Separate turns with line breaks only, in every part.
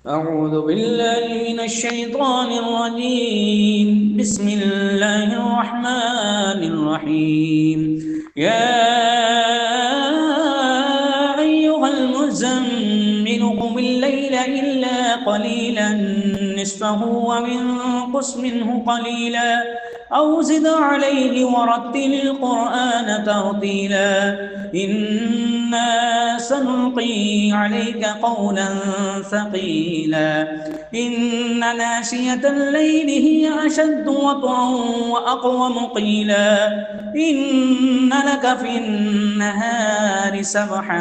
أعوذ بالله من الشيطان الرجيم. بسم الله الرحمن الرحيم. يا أيها المزمل قم الليل إلا قليلا نصفه وانقص منه قليلا أو زد عليه ورتل القرآن ترتيلا إنا سنلقي عليك قولا ثقيلا إن ناشية الليل هي أشد وطئا وأقوم قيلا إن لك في النهار سبحا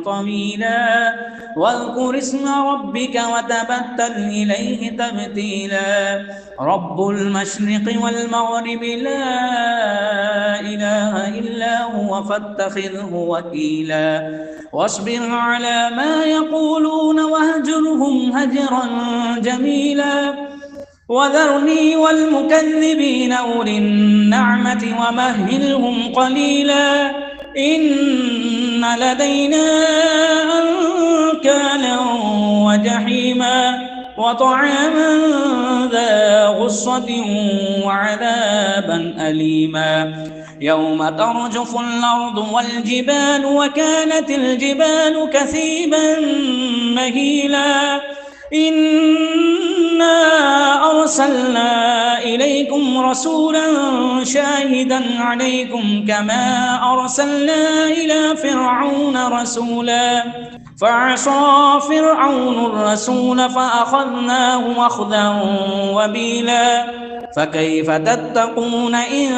طويلا واذكر اسم ربك وتبتل إليه تبتيلا رب المشرق والمغرب لا إله إلا هو فاتخذه وكيلا واصبر على ما يقولون واهجرهم هجرا جميلا وذرني والمكذبين أولي النعمة ومهلهم قليلا إن لدينا أنكالا وجحيما وطعاما ذا غصة وعذابا أليما يوم ترجف الأرض والجبال وكانت الجبال كثيبا مهيلا إنا أرسلنا إليكم رسولا شاهدا عليكم كما أرسلنا إلى فرعون رسولا فعصى فرعون الرسول فأخذناه أخذا وبيلا فكيف تتقون إن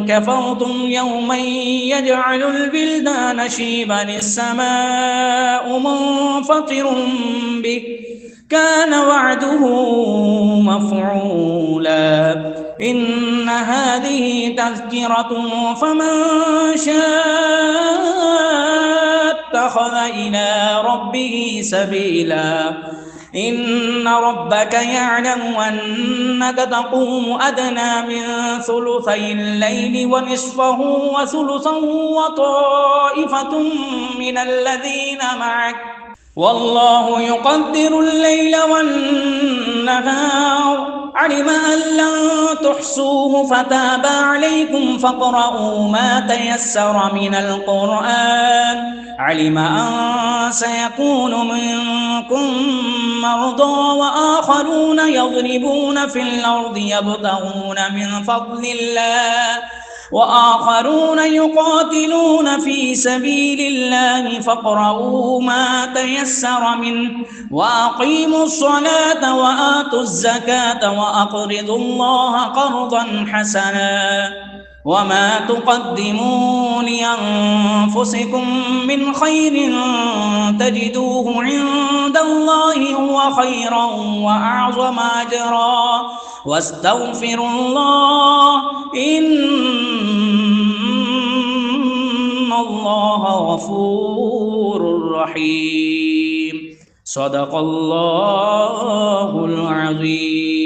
كفرتم يوما يجعل البلدان شيبا السماء منفطر به كان وعده مفعولا إن هذه تذكرة فمن شاء اتخذ إلى ربه سبيلا إن ربك يعلم أنك تقوم أدنى من ثلثي الليل ونصفه وثلثا وطائفة من الذين معك والله يقدر الليل والنهار علم أن لن تحصوه فتاب عليكم فاقرؤوا ما تيسر من القرآن علم أن سيكون منكم مرضى وآخرون يضربون في الأرض يبتغون من فضل الله وآخرون يقاتلون في سبيل الله فاقرؤوا ما تيسر منه وأقيموا الصلاة وآتوا الزكاة وأقرضوا الله قرضا حسنا وما تقدموا لأنفسكم من خير تجدوه عند الله هو خيرا وأعظم أجرا واستغفروا الله إن الله غفور رحيم صدق الله العظيم.